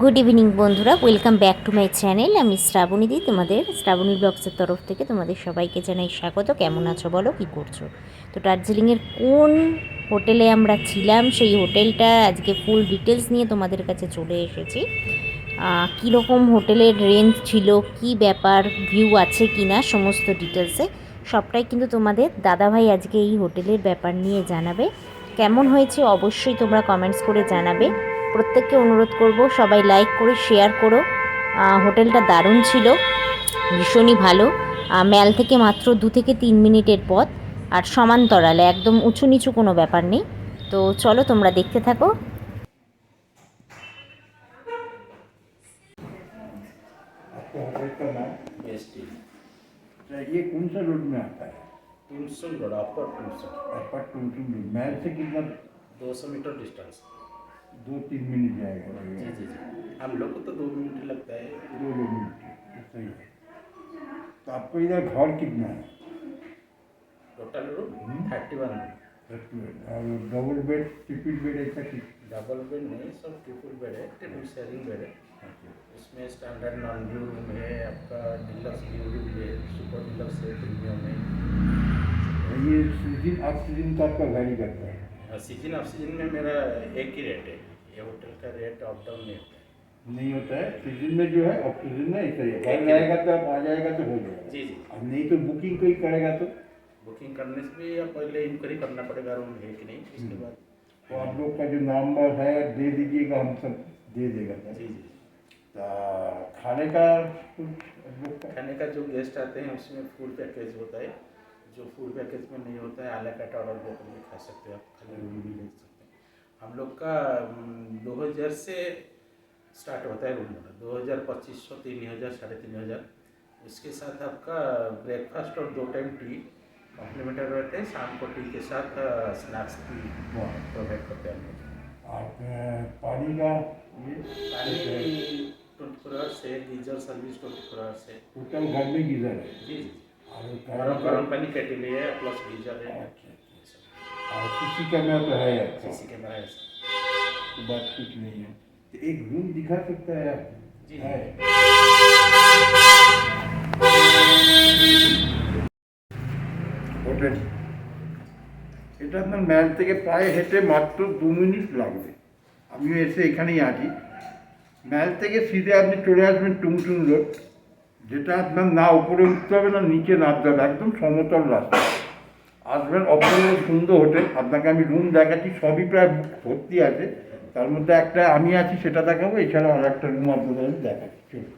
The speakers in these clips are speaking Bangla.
গুড ইভিনিং বন্ধুরা, welcome back to my channel. আমি শ্রাবণী দি, তোমাদের শ্রাবণী ব্লগসের তরফ থেকে তোমাদের সবাইকে জানাই স্বাগত। কেমন আছো বলো, কী করছো? তো দার্জিলিংয়ের কোন হোটেলে আমরা ছিলাম সেই হোটেলটা আজকে ফুল ডিটেলস নিয়ে তোমাদের কাছে চলে এসেছি। কীরকম হোটেলের রেঞ্জ ছিল, কি ব্যাপার, ভিউ আছে কি না, সমস্ত ডিটেলসে সবটাই কিন্তু তোমাদের দাদাভাই আজকে এই হোটেলের ব্যাপার নিয়ে জানাবে। কেমন হয়েছে অবশ্যই তোমরা কমেন্টস করে জানাবে। প্রত্যেককে অনুরোধ করব সবাই লাইক করে শেয়ার করো। হোটেলটা দারুণ ছিল, ভীষণই ভালো। ম্যাল থেকে মাত্র 2 থেকে 3 মিনিটের পথ, আর সমান্তরালে, একদম উঁচু নিচু কোনো ব্যাপার নেই। তো চলো তোমরা দেখতে থাকো। आपका होटल का नाम एसटी ये कौन सा रोड में आता है? टूमसन रोड अपर टूमसन अपर टूमसन रोड महल से कितना 200 मीटर डिस्टेंस। 2-3 मिनट जाएगा जी लगेगा। जी जी हम लोग को तो 2 मिनट ही लगता है। 2 मिनट सही है। तो आपको इधर घर कितना है? Total room 31 room. और डबल बेड ट्रिपल बेड ऐसा कि डबल बेड नहीं, सब ट्रिपल बेड है, ट्रिपल शेयरिंग बेड है। इसमें स्टैंडर्ड नॉन व्यू रूम है, आपका डिलक्स व्यू रूम है, सुपर डिलक्स है, प्रीमियम है। ये सीजन ऑफ सीजन का आपका गाड़ी करता है? सीजन ऑफ सीजन में मेरा एक ही रेट है, ये होटल का रेट अप डाउन नहीं होता है। नहीं होता है सीजन में जो है ऑफ सीजन में ऐसा ही है। घर रहेगा तो आप आ जाएगा तो हो जाएगा। जी जी। अब नहीं तो बुकिंग कोई करेगा तो बुकिंग करने से भी आप पहले इंक्वायरी करना पड़ेगा रूम है कि नहीं, उसके बाद। तो आप लोग का जो नंबर है दे दीजिएगा, हम सब दे देगा सर। जी जी। तो खाने का कुछ आप लोग का खाने का जो गेस्ट आते हैं उसमें फूड पैकेज होता है, जो फूड पैकेज में नहीं होता है आला कार्ट ऑर्डर करके भी खा सकते हैं, आप खाली रूम भी ले सकते हैं। हम लोग का 2000 से स्टार्ट होता है रूम वाला, 2000, 2500, 3000, 3500। इसके साथ आपका ब्रेकफास्ट और 2 टाइम टी कॉम्प्लीमेंट्री रहते हैं। शाम को टी के साथ स्नैक्स भी प्रोवाइड करते हैं हम लोग। आप पानी का ये पानी 24 आवर्स है, गीजर सर्विस 24 आवर्स है। टोटल घर में गीजर है जी जी। और गरम पानी केटल है प्लस गीजर है। अच्छा। और सीसी कैमरा तो है आपका? सीसी कैमरा है सर। तो बात कुछ नहीं है। तो एक रूम दिखा सकता है आप? जी है হোটেল এটা আপনার ম্যাল থেকে প্রায় হেঁটে মাত্র 2 মিনিট লাগবে। আমিও এসে এখানেই আছি। ম্যাল থেকে সিধে আপনি চলে আসবেন টুমটুম রোড, যেটা আপনার না উপরে উঠতে হবে না নিচে নামতে হবে, একদম সমতল রাস্তা। আসবেন, অপূর্ব সুন্দর হোটেল। আপনাকে আমি রুম দেখাচ্ছি, সবই প্রায় ভর্তি আছে। তার মধ্যে একটা আমি আছি সেটা দেখাবো, এছাড়াও আর একটা রুম আপনাদের আমি দেখাচ্ছি। চলুন।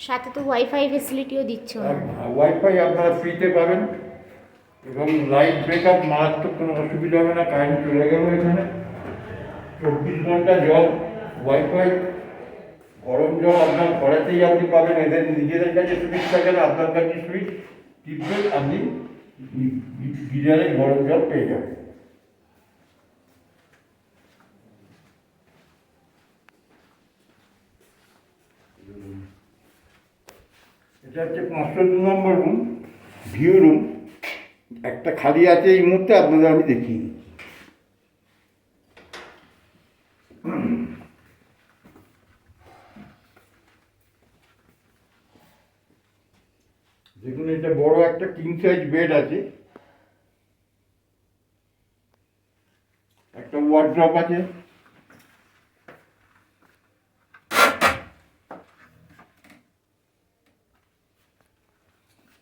সাথে তো ওয়াইফাই ফেসিলিটিও দিচ্ছ না? ওয়াইফাই আপনারা ফ্রিতে পাবেন এবং লাইট ব্রেকআপ মারাত্মক কোনো অসুবিধা হবে না। কারেন্ট চলে গেল এখানে 24 ঘন্টা জল, ওয়াইফাই, গরম জল আপনার ঘরেতেই আপনি পাবেন। এদের নিজেদের কাছে সুইচ থাকে না, আপনার কাছে সুইচ টিপবেন, আপনি গিজারে গরম জল পেয়ে যাবেন। এটা হচ্ছে 502 নম্বর রুম, ভিউ রুম। একটা খালি আছে এই মুহূর্তে, আপনাদের আমি দেখিয়ে দিচ্ছি। দেখুন, এটা বড় একটা কিং সাইজ বেড আছে, একটা ওয়ার্ড্রপ আছে,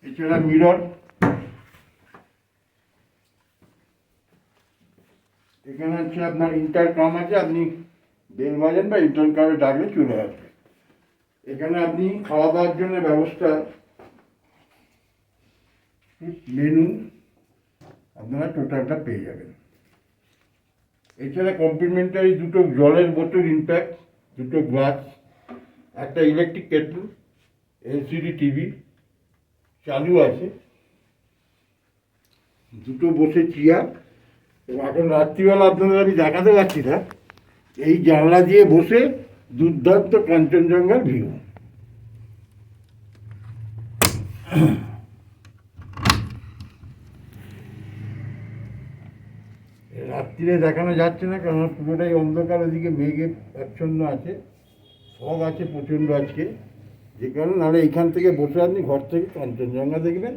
এছাড়া মিরর, এখানে হচ্ছে আপনার ইন্টারকম আছে, আপনি বেল বাজান বা ইন্টারকমে ডাকলে চলে আসবে। এখানে আপনি খাওয়া দাওয়ার জন্য ব্যবস্থা, মেনু আপনারা টোটালটা পেয়ে যাবেন। এছাড়া কমপ্লিমেন্টারি 2টো জলের বোতল ইনপ্যাক্ট, 2টো গ্লাস, একটা ইলেকট্রিক কেটল, এলসিডি টিভি চালু আছে, 2টো বসে চেয়ার। এবং এখন রাত্রিবেলা আপনাদের আমি দেখাতে পারছি না, এই জানলা দিয়ে বসে দুর্দান্ত কাঞ্চনজঙ্ঘার ভিউ। রাত্রিরে দেখানো যাচ্ছে না, কারণ পুরোটাই অন্ধকার, ওদিকে মেঘে আচ্ছন্ন আছে, ফগ আছে প্রচণ্ড আজকে, যে কারণে নাহলে এইখান থেকে বসে আপনি ঘর থেকে কাঞ্চনজঙ্ঘা দেখবেন,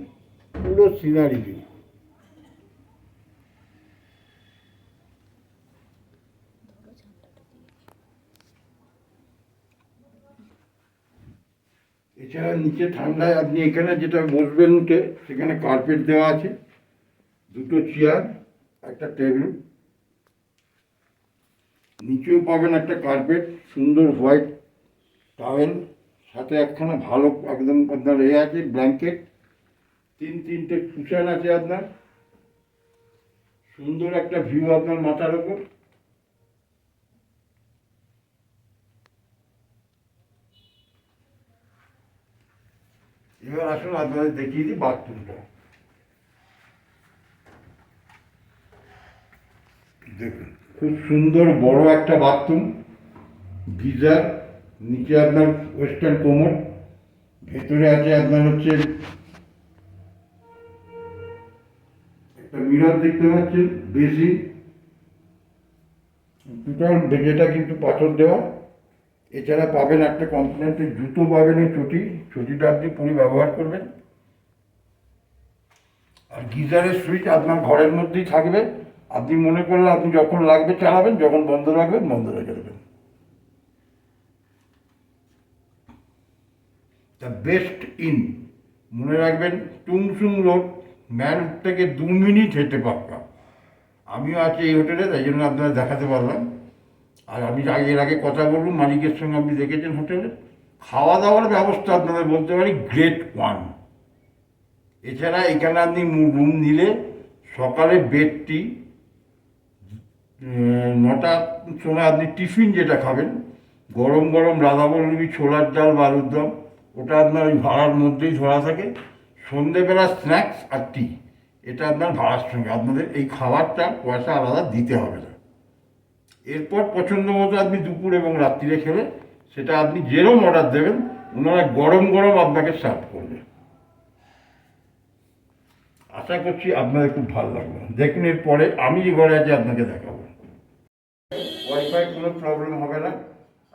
পুরো সিনারি ভিউ। এছাড়া নিচে ঠান্ডায় আপনি এখানে যেটা বসবেন উঠে, সেখানে কার্পেট দেওয়া আছে, দুটো চেয়ার, একটা টেবিল, নিচেও পাবেন একটা কার্পেট, সুন্দর হোয়াইট টাওয়েল, সাথে একখানা ভালো একদম আপনার আছে ব্ল্যাঙ্কেট, তিনটে কুশন আছে আপনার, সুন্দর একটা ভিউ আপনার মাথার ওপর। এবার আসুন আপনাদের দেখিয়ে দিই বাথরুমটা। দেখুন, খুব সুন্দর বড় একটা বাথরুম, গিজার, নিচে আপনার ওয়েস্টার্ন কোমর, ভেতরে আছে আপনার হচ্ছে একটা মিরর দেখতে পাচ্ছেন, বেসিন, টোটাল যেটা কিন্তু পাথর দেওয়া। এছাড়া পাবেন একটা কম্পোনেন্টের জুতো পাবেন, এই চটিটা আপনি পরে ব্যবহার করবেন। আর গিজারের সুইচ আপনার ঘরের মধ্যেই থাকবে, আপনি মনে করলে আপনি যখন লাগবে চালাবেন, যখন বন্ধ রাখবেন বন্ধ রেখে দেবেন। দ্য বেস্ট ইন, মনে রাখবেন, টুমসুং রোড, ম্যান থেকে 2 মিনিট হেঁটে পাক্কা। আমিও আছি এই হোটেলে, তাই জন্য আপনারা দেখাতে পারলাম। আর আমি এর আগে কথা বলুন, মালিকের সঙ্গে আপনি দেখেছেন হোটেলে, খাওয়া দাওয়ার ব্যবস্থা আপনাদের বলতে পারি গ্রেট 1। এছাড়া এখানে আপনি রুম নিলে সকালে বেড টি, 9টার সময় আপনি টিফিন যেটা খাবেন, গরম গরম রাধাবল্লভী ছোলার ডাল বালুর দম, ওটা আপনার ওই ভাড়ার মধ্যেই ধরা থাকে। সন্ধেবেলা স্ন্যাক্স আর টি, এটা আপনার ভাড়ার সঙ্গে, আপনাদের এই খাবারটা পয়সা আলাদা দিতে হবে না। এরপর পছন্দ মতো আপনি দুপুর এবং রাত্রিরে খেলে সেটা আপনি যেরকম অর্ডার দেবেন, ওনারা গরম গরম আপনাকে সার্ভ করবে। আশা করছি আপনাদের খুব ভালো লাগবে। দেখুন, এরপরে আমি যে ঘরে আছি আপনাকে দেখাবো। ওয়াইফাই কোনো প্রবলেম হবে না,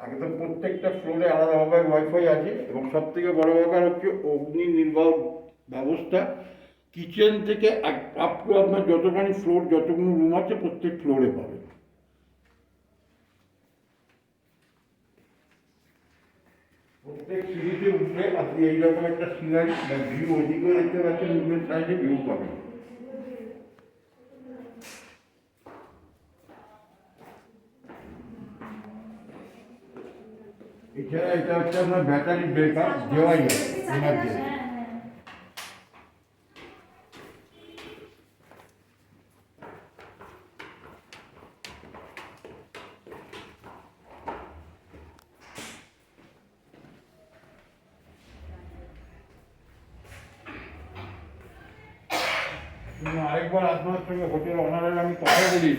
একদম প্রত্যেকটা ফ্লোরে আলাদাভাবে ওয়াইফাই আছে, এবং সব থেকে বড় ব্যাপার হচ্ছে অগ্নি নির্বাহ ব্যবস্থা। কিচেন থেকে আপ টু আপনার যতখানি ফ্লোর, যতগুলো রুম আছে প্রত্যেক ফ্লোরে পাবে। প্রত্যেক সিঁড়িতে উঠলে আপনি এইরকম একটা সিনারি বা ভিউ, ওইদিকেও দেখতে পাচ্ছেন, রুমের সাইডে ভিউ পাবেন। এছাড়া এটা হচ্ছে আপনার ব্যাটারি ব্রেকআপ দেওয়াই আছে এমার্জেন্সি। আরেকবার আপনার সঙ্গে হোটেল অনারের আমি কথা বলি,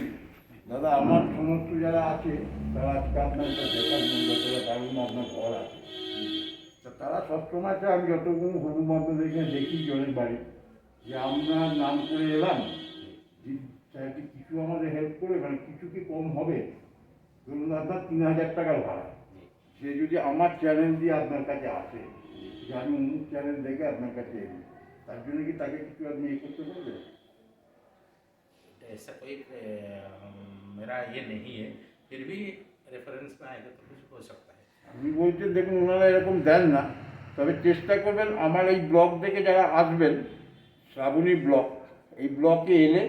দাদা আমার সমস্ত যারা আছে তারা আজকে আপনার সাথে দেখার জন্য, কারণ আপনার ঘর আছে, তা তারা সবসময় চায়, আমি যতগুলো হবু বান্ধবদেরকে দেখি জনের বাড়ি, যে আমরা নাম করে এলাম, কি কিছু আমাদের হেল্প করে, মানে কিছু কি কম হবে? ধরুন আপনার 3000 টাকার ভাড়া, সে যদি আমার চ্যানেল দিয়ে আপনার কাছে আসে, যে আমি অমুক চ্যানেল দেখে আপনার কাছে এলি, তার জন্য কি তাকে কিছু আপনি করতে পারবেন? ऐसा कोई मेरा ये नहीं है, फिर भी रेफरेंस में आएगा तो कुछ हो सकता है। আপনি বলছেন, দেখুন ওনারা এরকম দেন না, তবে চেষ্টা করবেন আমার এই ব্লক থেকে যারা আসবেন, শ্রাবণী ব্লক, এই ব্লকে এলে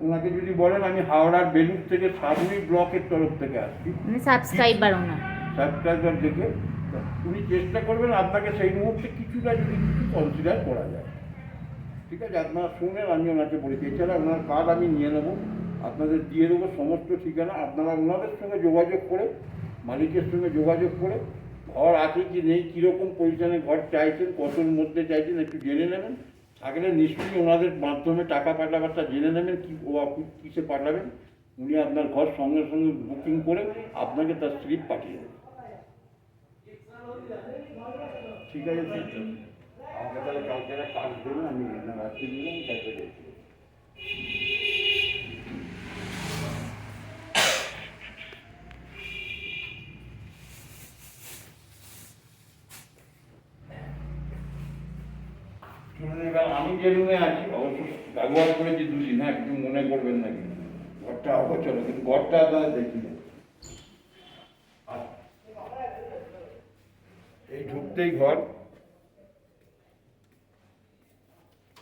ওনাকে যদি বলেন আমি হাওড়ার বেলুর থেকে শ্রাবণী ব্লকের তরফ থেকে আসছি, মানে সাবস্ক্রাইবার ওনার, সাবস্ক্রাইবার দেখে উনি চেষ্টা করবেন আপনাকে সেই মুহূর্তে কিছুটা যদি কিছু কনসিডার করা যায়। ঠিক আছে, আপনারা শুনেন, আমি ওনাকে বলেছি। এছাড়া ওনার কার্ড আমি নিয়ে নেবো, আপনাদের দিয়ে দেবো সমস্ত ঠিকানা। আপনারা ওনাদের সঙ্গে যোগাযোগ করে, মালিকের সঙ্গে যোগাযোগ করে, ঘর আছে কি নেই, কীরকম পজিশনে ঘর চাইছেন, কতর মধ্যে চাইছেন একটু জেনে নেবেন। থাকলে নিশ্চয়ই ওনাদের মাধ্যমে টাকা পাঠাবারটা জেনে নেবেন, কিসে পাঠাবেন। উনি আপনার ঘর সঙ্গে সঙ্গে বুকিং করে আপনাকে তার স্লিপ পাঠিয়ে দেবেন। ঠিক আছে, আমাকে তাহলে কালকে একটা কাজ দেবেন, আমি রাত্রি দিলাম, কালকে দেখছি। শুনুন, এবার আমি যে রুমে আছি অবশ্য ব্যবহার করেছি দুদিন, হ্যাঁ, কিছু মনে করবেন না, কিন্তু ঘরটা অগোচর, কিন্তু ঘরটা আপনারা দেখি না। এই ঢুকতেই ঘর,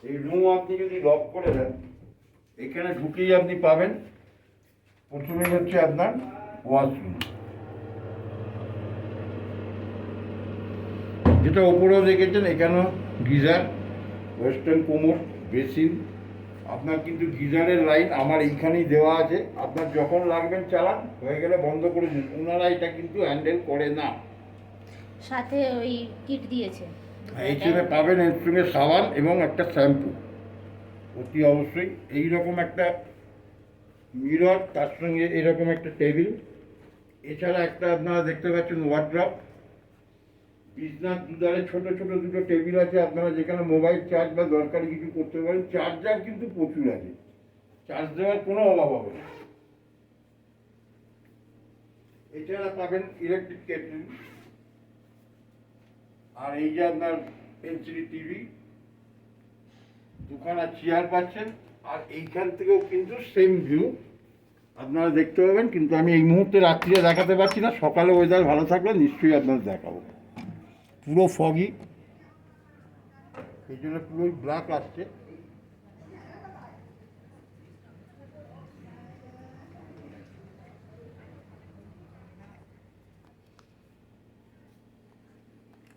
এই রুম আপনি যদি লক করে দেন, এখানে ঢুকেই আপনি পাবেন প্রথমে হচ্ছে আপনার ওয়াশরুম, যেটা ওপরেও দেখেছেন। এখানেও গিজার, ওয়েস্টার্ন কোমর, বেসিন। আপনার কিন্তু গিজারের লাইন আমার এইখানেই দেওয়া আছে, আপনার যখন লাগবেন চালান, হয়ে গেলে বন্ধ করে দিন। ওনারা এটা কিন্তু হ্যান্ডেল করে না। সাথে ওই কিট দিয়েছে, এই হিসেবে পাবেন এর সঙ্গে সাবান এবং একটা শ্যাম্পু অতি অবশ্যই। এইরকম একটা মিরর, তার সঙ্গে এরকম একটা টেবিল, এছাড়া একটা আপনারা দেখতে পাচ্ছেন ওয়ার্ড্রপ, বিছনার দুধারে ছোট ছোট দুটো টেবিল আছে, আপনারা যেখানে মোবাইল চার্জ বা দরকারি কিছু করতে পারেন। চার্জার কিন্তু প্রচুর আছে, চার্জ দেওয়ার কোনো অভাব হবে না। এছাড়া পাবেন ইলেকট্রিক কেটলি, আর এই যে আপনার এলসিডি টিভি, দুখানা চেয়ার পাচ্ছেন। আর এইখান থেকেও কিন্তু সেম ভিউ আপনারা দেখতে পাবেন, কিন্তু আমি এই মুহূর্তে রাত্রিরে দেখাতে পারছি না। সকালে ওয়েদার ভালো থাকলে নিশ্চয়ই আপনারা দেখাবো। পুরো ফগি, এই জন্য পুরোই ব্ল্যাক আসছে।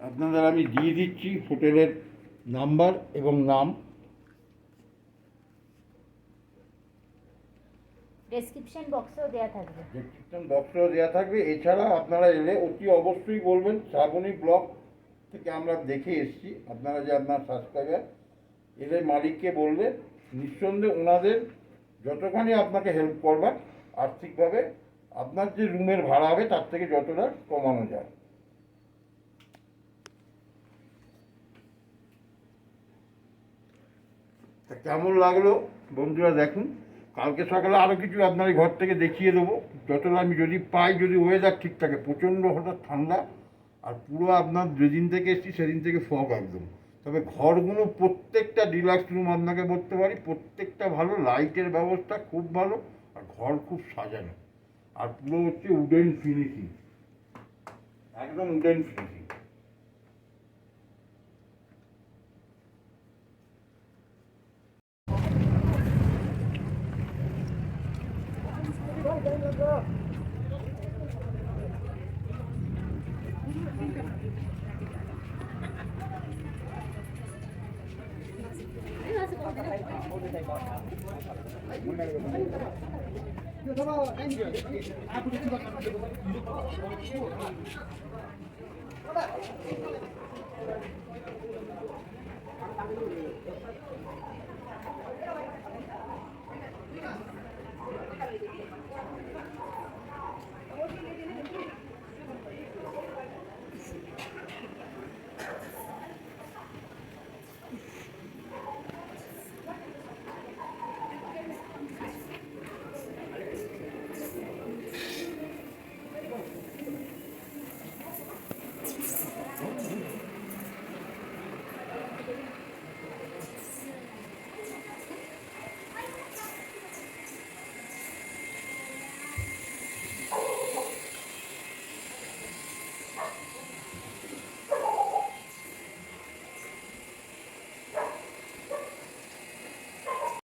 আপনাদের আমি দিয়ে দিচ্ছি হোটেলের নাম্বার এবং নাম। ডেসক্রিপশন বক্সেও দেওয়া থাকবে। ডেসক্রিপশন বক্সেও দেওয়া থাকবে। এছাড়া আপনারা এলে অতি অবশ্যই বলবেন শ্রাবণী ব্লগ থেকে আমরা দেখে এসেছি, আপনারা যে আপনার সাবস্ক্রাইবার, এলে মালিককে বললে নিঃসন্দেহে ওনাদের যতখানি আপনাকে হেল্প করবার আর্থিকভাবে, আপনার যে রুমের ভাড়া হবে তার থেকে যতটা কমানো যায়। তা কেমন লাগলো বন্ধুরা দেখুন। কালকে সকালে আরও কিছু আপনার ঘর থেকে দেখিয়ে দেবো, যতটা আমি যদি পাই, যদি ওয়েদার ঠিক থাকে। প্রচণ্ড হঠাৎ ঠান্ডা, আর পুরো আপনার যেদিন থেকে এসেছি সেদিন থেকে ফগ একদম। তবে ঘরগুলো প্রত্যেকটা ডিলাক্স রুম আপনাকে বলতে পারি, প্রত্যেকটা ভালো, লাইটের ব্যবস্থা খুব ভালো, আর ঘর খুব সাজানো, আর পুরো হচ্ছে উডেন ফিনিশিং, একদম উডেন ফিনিশিং।